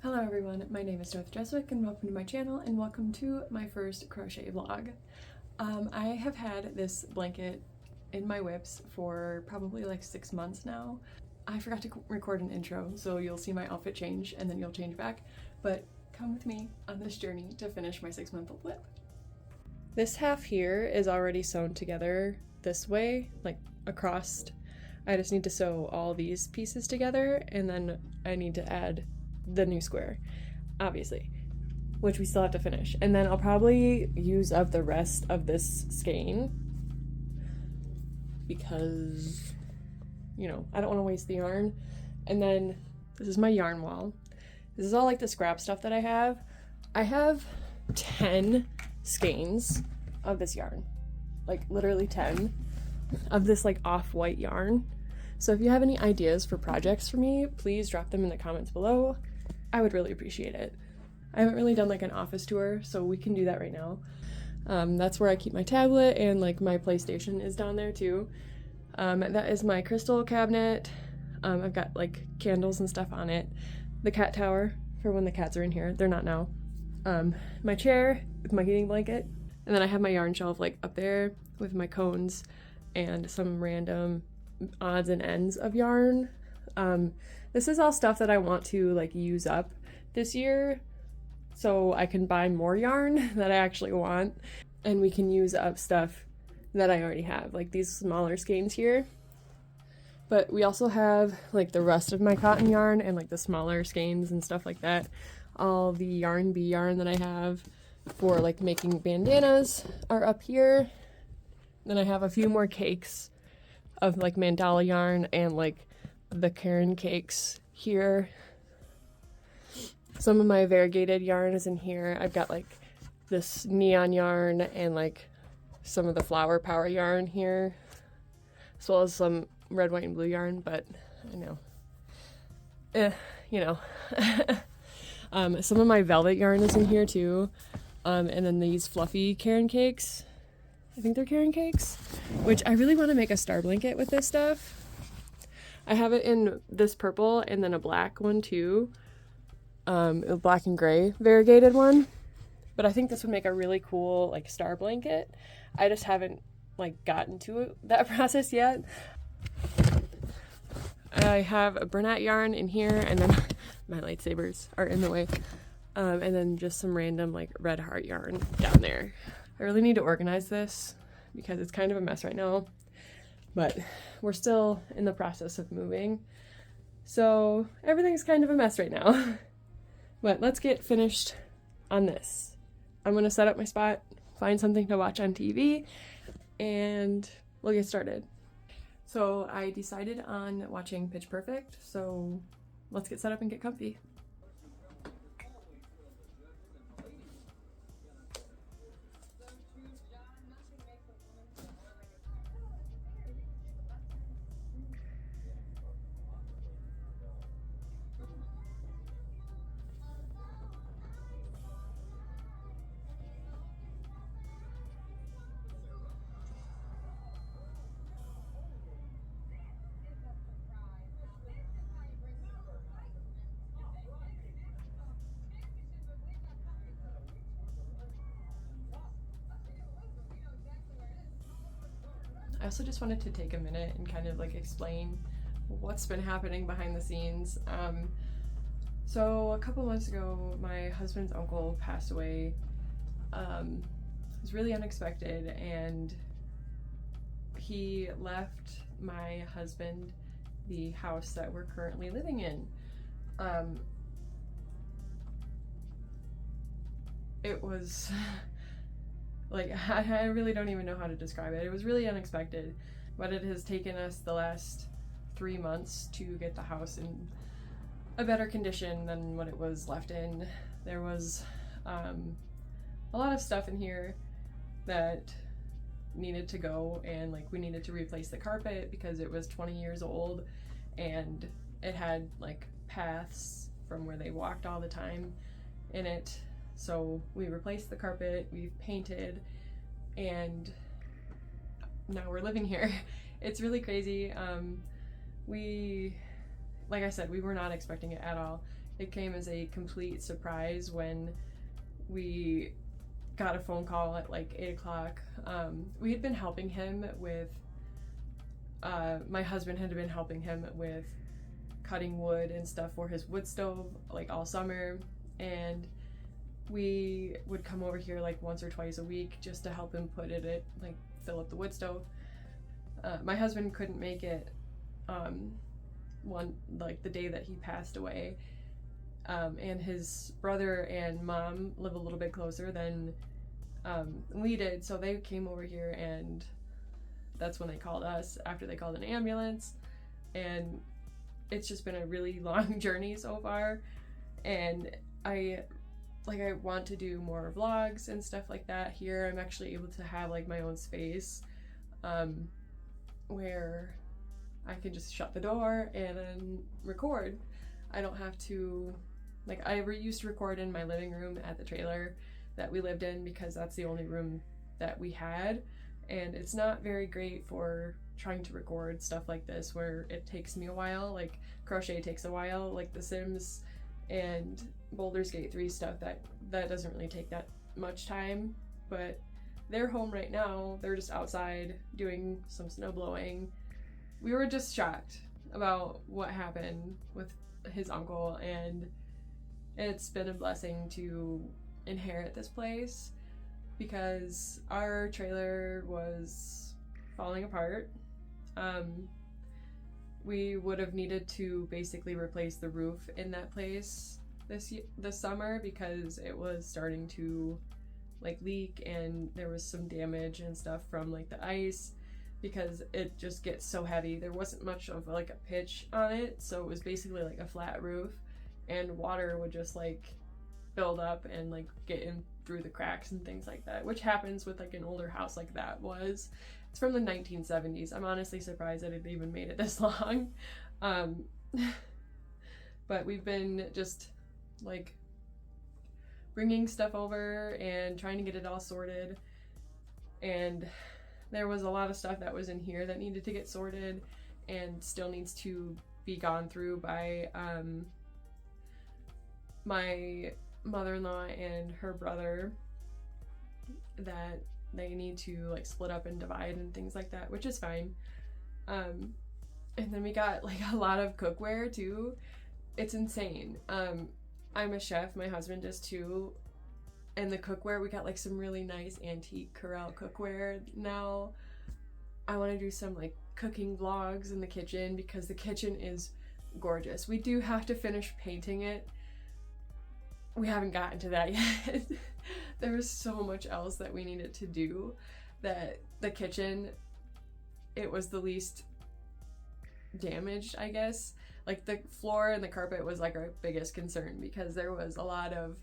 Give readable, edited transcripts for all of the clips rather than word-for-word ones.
Hello everyone, my name is North Jeswick and welcome to my channel and welcome to my first crochet vlog. I have had this blanket in my WIPs for probably like 6 months now. I forgot to record an intro, so you'll see my outfit change and then you'll change back, but come with me on this journey to finish my 6-month-old WIP. This half here is already sewn together this way, like across. I just need to sew all these pieces together and then I need to add the new square, obviously, which we still have to finish. And then I'll probably use up the rest of this skein because, you know, I don't want to waste the yarn. And then this is my yarn wall. This is all like the scrap stuff that I have. I have 10 skeins of this yarn, like literally 10 of this like off-white yarn. So if you have any ideas for projects for me, please drop them in the comments below. I would really appreciate it. I haven't really done like an office tour, so we can do that right now. That's where I keep my tablet, and like my PlayStation is down there too. That is my crystal cabinet. I've got like candles and stuff on it. The cat tower for when the cats are in here. They're not now. My chair with my heating blanket. And then I have my yarn shelf like up there with my cones and some random odds and ends of yarn. This is all stuff that I want to like use up this year so I can buy more yarn that I actually want, and we can use up stuff that I already have, like these smaller skeins here. But we also have like the rest of my cotton yarn and like the smaller skeins and stuff like that. All the yarn bee yarn that I have for like making bandanas are up here. Then I have a few more cakes of like mandala yarn and like the Karen cakes here. Some of my variegated yarn is in here. I've got like this neon yarn and like some of the flower power yarn here, as well as some red, white, and blue yarn, but I know, you know. Some of my velvet yarn is in here too. And then these fluffy Karen cakes. I think they're Karen cakes, which I really want to make a star blanket with this stuff. I have it in this purple and then a black one too, a black and gray variegated one, but I think this would make a really cool like star blanket. I just haven't like gotten to that process yet. I have a Bernat yarn in here, and then my lightsabers are in the way, and then just some random like red heart yarn down there. I really need to organize this because it's kind of a mess right now, but we're still in the process of moving, so everything's kind of a mess right now. But let's get finished on this. I'm gonna set up my spot, find something to watch on TV, and we'll get started. So I decided on watching Pitch Perfect, so let's get set up and get comfy. I also just wanted to take a minute and kind of like explain what's been happening behind the scenes. So a couple months ago, my husband's uncle passed away. It was really unexpected, and he left my husband the house that we're currently living in. It was like, I really don't even know how to describe it. It was really unexpected, but it has taken us the last 3 months to get the house in a better condition than what it was left in. There was a lot of stuff in here that needed to go, and like we needed to replace the carpet because it was 20 years old and it had like paths from where they walked all the time in it. So we replaced the carpet, we've painted, and now we're living here. It's really crazy. We, like I said, we were not expecting it at all. It came as a complete surprise when we got a phone call at like 8 o'clock. We had been helping him with, my husband had been helping him with cutting wood and stuff for his wood stove like all summer, and we would come over here like once or twice a week just to help him put it in, like fill up the wood stove. My husband couldn't make it the day that he passed away, and his brother and mom live a little bit closer than we did, so they came over here, and that's when they called us after they called an ambulance. And it's just been a really long journey so far, and I want to do more vlogs and stuff like that here. I'm actually able to have like my own space where I can just shut the door and then record. I don't have to, like, I used to record in my living room at the trailer that we lived in because that's the only room that we had, and it's not very great for trying to record stuff like this where it takes me a while. Like crochet takes a while, like The Sims and Baldur's Gate 3 stuff, that doesn't really take that much time. But they're home right now, they're just outside doing some snow blowing. We were just shocked about what happened with his uncle, and it's been a blessing to inherit this place because our trailer was falling apart. We would have needed to basically replace the roof in that place this summer because it was starting to like leak, and there was some damage and stuff from like the ice because it just gets so heavy. There wasn't much of like a pitch on it, so it was basically like a flat roof, and water would just like build up and like get in through the cracks and things like that, which happens with like an older house like that was. It's from the 1970s. I'm honestly surprised that it even made it this long. But we've been just like bringing stuff over and trying to get it all sorted, and there was a lot of stuff that was in here that needed to get sorted and still needs to be gone through by my mother-in-law and her brother, that they need to like split up and divide and things like that, which is fine. And then we got like a lot of cookware too. It's insane. I'm a chef, my husband is too, and the cookware, we got like some really nice antique Corel cookware now. I want to do some like cooking vlogs in the kitchen because the kitchen is gorgeous. We do have to finish painting it. We haven't gotten to that yet. There was so much else that we needed to do that the kitchen, it was the least damaged, I guess. Like the floor and the carpet was like our biggest concern because there was a lot of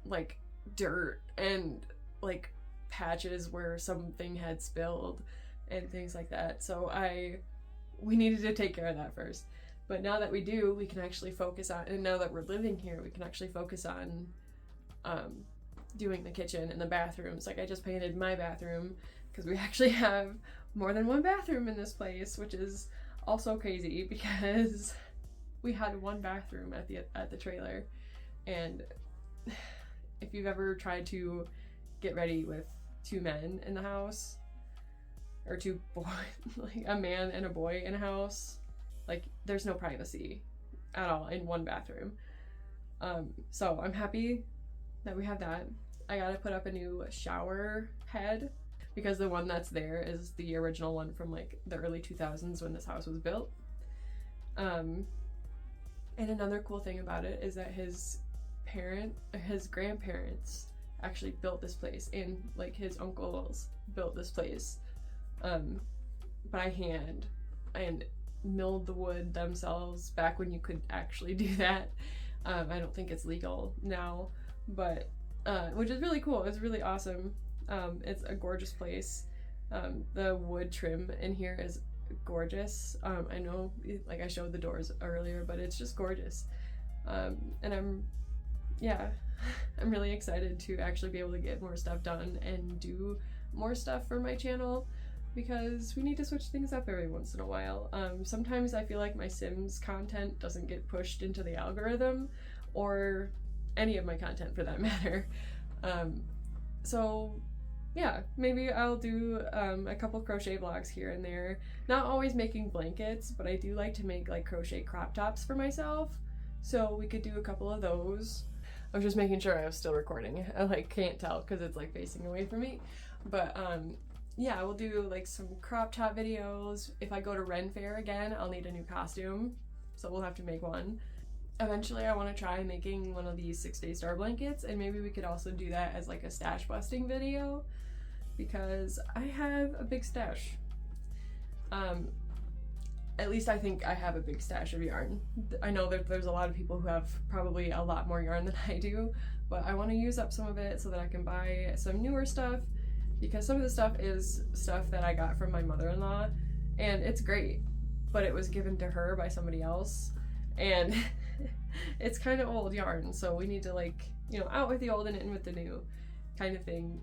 like dirt and like patches where something had spilled and things like that. So we needed to take care of that first. But now that we do, we can actually focus on, and now that we're living here, we can actually focus on doing the kitchen and the bathrooms. Like I just painted my bathroom because we actually have more than one bathroom in this place, which is also crazy because we had one bathroom at the trailer. And if you've ever tried to get ready with two men in the house, or two boys, like a man and a boy in a house, like there's no privacy at all in one bathroom. So I'm happy that we have that. I gotta put up a new shower head because the one that's there is the original one from like the early 2000s when this house was built. And another cool thing about it is that his grandparents actually built this place, and like his uncles built this place by hand and milled the wood themselves back when you could actually do that. I don't think it's legal now, but which is really cool. It's really awesome. It's a gorgeous place. The wood trim in here is gorgeous. I know, like I showed the doors earlier, but it's just gorgeous. And I'm really excited to actually be able to get more stuff done and do more stuff for my channel. because we need to switch things up every once in a while. Sometimes I feel like my Sims content doesn't get pushed into the algorithm, or any of my content for that matter. So yeah, maybe I'll do a couple crochet vlogs here and there. Not always making blankets, but I do like to make like crochet crop tops for myself. So we could do a couple of those. I was just making sure I was still recording. I like can't tell because it's like facing away from me. But yeah, we'll do like some crop top videos. If I go to Ren Fair again, I'll need a new costume, so we'll have to make one. Eventually I want to try making one of these 6-day star blankets, and maybe we could also do that as like a stash busting video, because I have a big stash. At least I think I have a big stash of yarn. I know that there's a lot of people who have probably a lot more yarn than I do, but I want to use up some of it so that I can buy some newer stuff, because some of the stuff is stuff that I got from my mother-in-law, and it's great, but it was given to her by somebody else, and it's kind of old yarn, so we need to, like, you know, out with the old and in with the new kind of thing.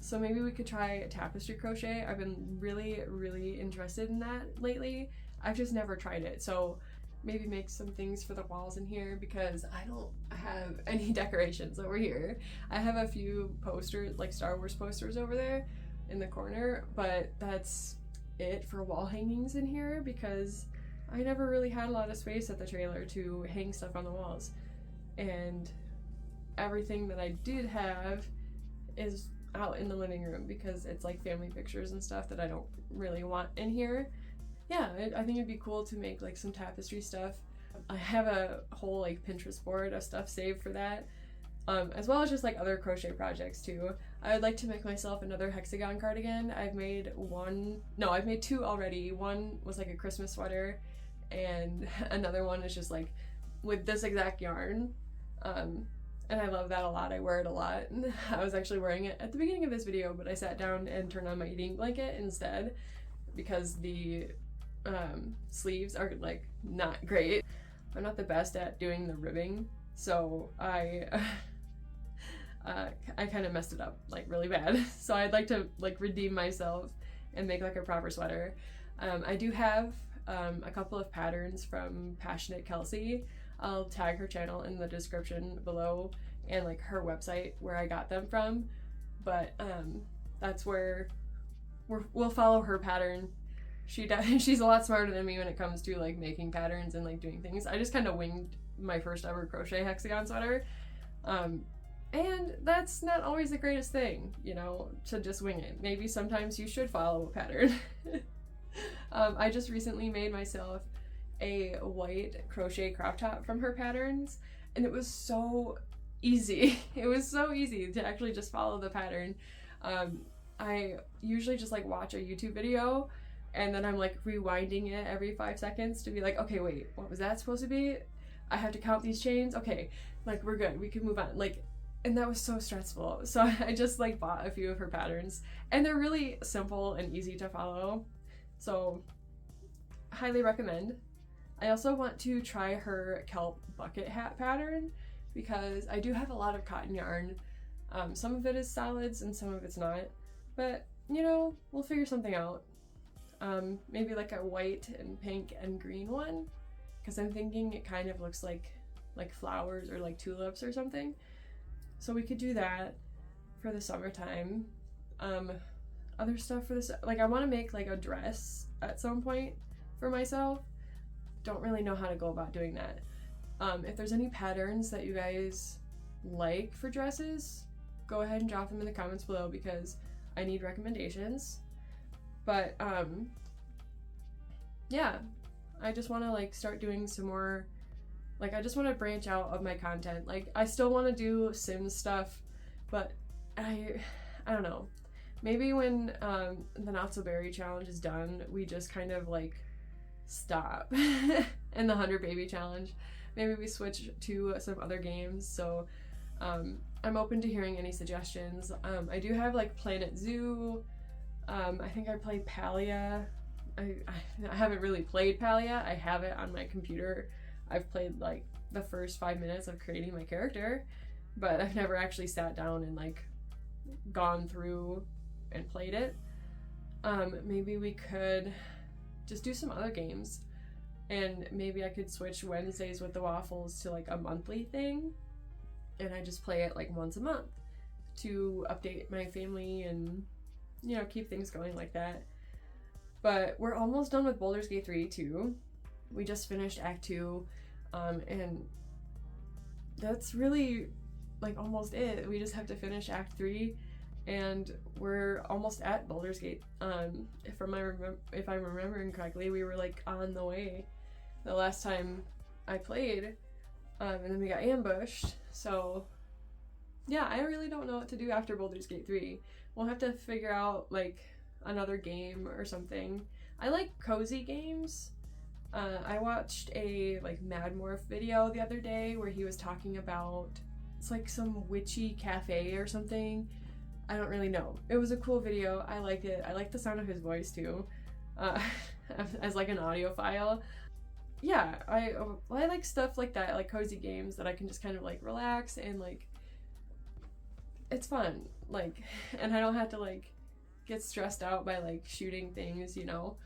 So maybe we could try tapestry crochet. I've been really interested in that lately. I've just never tried it, so maybe make some things for the walls in here, because I don't have any decorations over here. I have a few posters, like Star Wars posters over there in the corner, but that's it for wall hangings in here, because I never really had a lot of space at the trailer to hang stuff on the walls. And everything that I did have is out in the living room, because it's like family pictures and stuff that I don't really want in here. Yeah, I think it'd be cool to make like some tapestry stuff. I have a whole like Pinterest board of stuff saved for that, as well as just like other crochet projects too. I would like to make myself another hexagon cardigan. I've made two already. One was like a Christmas sweater, and another one is just like with this exact yarn. And I love that a lot. I wear it a lot. I was actually wearing it at the beginning of this video, but I sat down and turned on my eating blanket instead, because the sleeves are like not great. I'm not the best at doing the ribbing, so I kind of messed it up like really bad. So I'd like to like redeem myself and make like a proper sweater. I do have a couple of patterns from Passionate Kelsey. I'll tag her channel in the description below, and like her website where I got them from, but that's where we'll follow her pattern. She's a lot smarter than me when it comes to like making patterns and like doing things. I just kind of winged my first ever crochet hexagon sweater, and that's not always the greatest thing, you know, to just wing it. Maybe sometimes you should follow a pattern. I just recently made myself a white crochet crop top from her patterns, and it was so easy. It was so easy to actually just follow the pattern. I usually just like watch a YouTube video, and then I'm like rewinding it every 5 seconds to be like, okay, wait, what was that supposed to be? I have to count these chains. Okay, like we're good, we can move on. Like, and that was so stressful. So I just like bought a few of her patterns, and they're really simple and easy to follow. So highly recommend. I also want to try her kelp bucket hat pattern, because I do have a lot of cotton yarn. Some of it is solids and some of it's not, but you know, we'll figure something out. Maybe like a white and pink and green one, because I'm thinking it kind of looks like flowers or like tulips or something. So we could do that for the summertime. Other stuff for this, like I want to make like a dress at some point for myself. Don't really know how to go about doing that. If there's any patterns that you guys like for dresses, go ahead and drop them in the comments below, because I need recommendations. But yeah, I just want to like start doing some more, like I just want to branch out of my content. Like I still want to do Sims stuff, but I don't know, maybe when the Not So Berry challenge is done, we just kind of like stop. And the 100 Baby challenge, maybe we switch to some other games. So I'm open to hearing any suggestions. I do have like Planet Zoo. I think I played Palia. I haven't really played Palia. I have it on my computer. I've played like the first 5 minutes of creating my character, but I've never actually sat down and like gone through and played it. maybe we could just do some other games, and maybe I could switch Wednesdays with the waffles to like a monthly thing, and I just play it like once a month to update my family and, you know, keep things going like that. But we're almost done with Baldur's Gate 3 too. We just finished Act 2, and that's really like almost it. We just have to finish Act 3 and we're almost at Baldur's Gate. If I'm remembering correctly, we were like on the way the last time I played, and then we got ambushed. So yeah, I really don't know what to do after Baldur's Gate 3. We'll have to figure out like another game or something. I like cozy games. I watched a like Mad Morph video the other day where he was talking about, it's like some witchy cafe or something. I don't really know. It was a cool video. I liked it. I like the sound of his voice too, as like an audiophile. Yeah, I like stuff like that, like cozy games that I can just kind of like relax and like, it's fun. Like, and I don't have to like get stressed out by like shooting things, you know,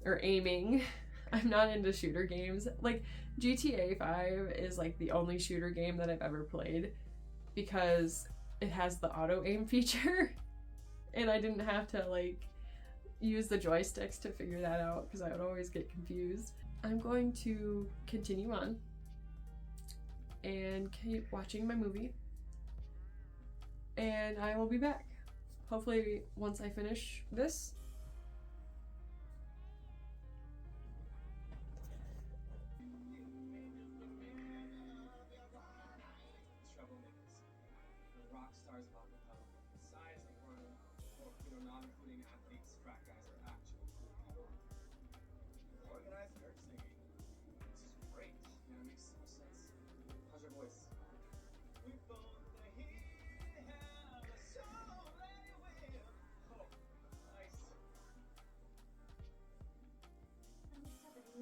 or aiming. I'm not into shooter games. Like GTA 5 is like the only shooter game that I've ever played because it has the auto aim feature and I didn't have to like use the joysticks to figure that out because I would always get confused. I'm going to continue on and keep watching my movie, and I will be back hopefully once I finish this.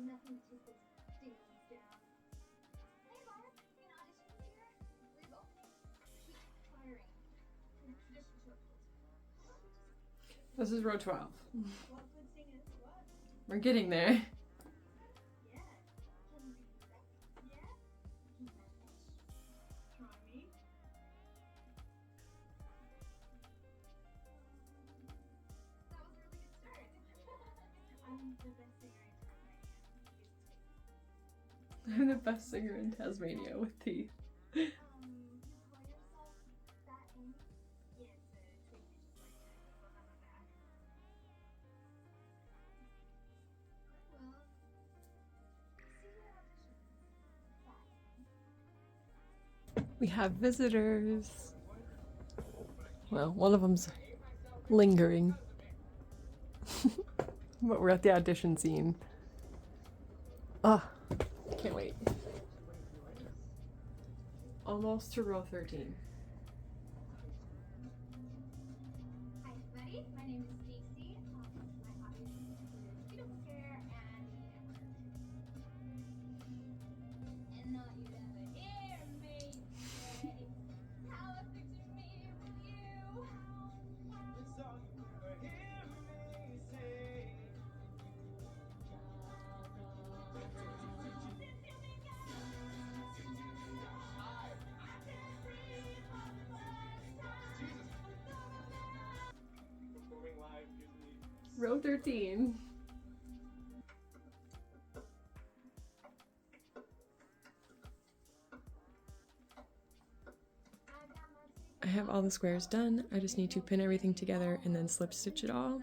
Nothing to put things down. Hey, Barb, you can audition this year? Legal. Keep firing. Tradition circles. This is row 12. What good thing is what? We're getting there. Yeah. Can you do that? Yeah? Can you manage? Try me. That was a really good start. I'm the best singer in I'm the best singer in Tasmania with teeth. you call yourself that, Amy? Yeah, it's a tweet just like that. Goes behind my back. Well, see you at auditions. Bye. We have visitors. Well, one of them's lingering. But we're at the audition scene. Ah, can't wait. Almost to row 13. Hi everybody, my name is Stacy. My hobbies include beautiful hair and eating at work. And all you ever hear me say, how I picture me with you. That's all you ever hear me say. Row 13. I have all the squares done. I just need to pin everything together and then slip stitch it all.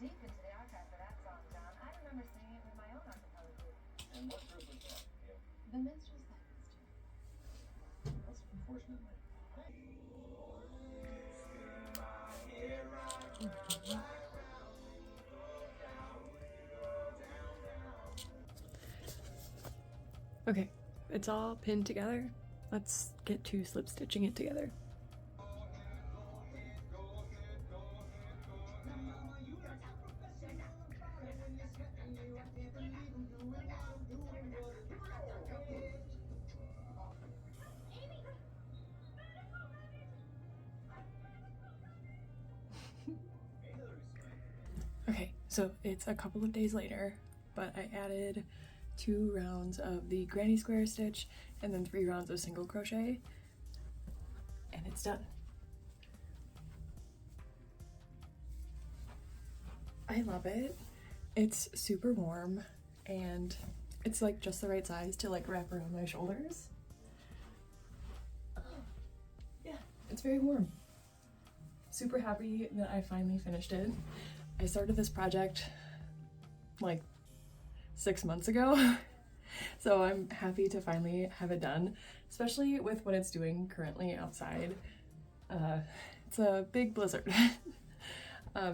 Deep into the archive for that song, John. I remember singing it with my own acapella group. And what group was that? Yeah. The Minstrel Silence. That's unfortunately. Okay, it's all pinned together. Let's get to slip stitching it together. Okay, so it's a couple of days later, but I added 2 rounds of the granny square stitch and then 3 rounds of single crochet, and it's done. I love it. It's super warm and it's like just the right size to like wrap around my shoulders. Yeah, it's very warm. Super happy that I finally finished it. I started this project like 6 months ago, so I'm happy to finally have it done, especially with what it's doing currently outside. It's a big blizzard.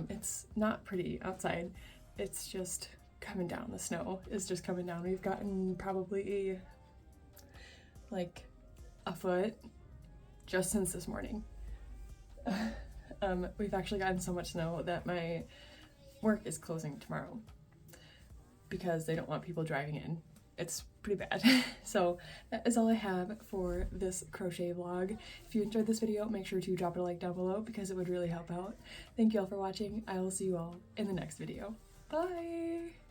It's not pretty outside. It's just coming down. The snow is just coming down. We've gotten probably like a foot just since this morning. We've actually gotten so much snow that my work is closing tomorrow because they don't want people driving in. It's pretty bad. So that is all I have for this crochet vlog. If you enjoyed this video, make sure to drop a like down below because it would really help out. Thank you all for watching. I will see you all in the next video. Bye!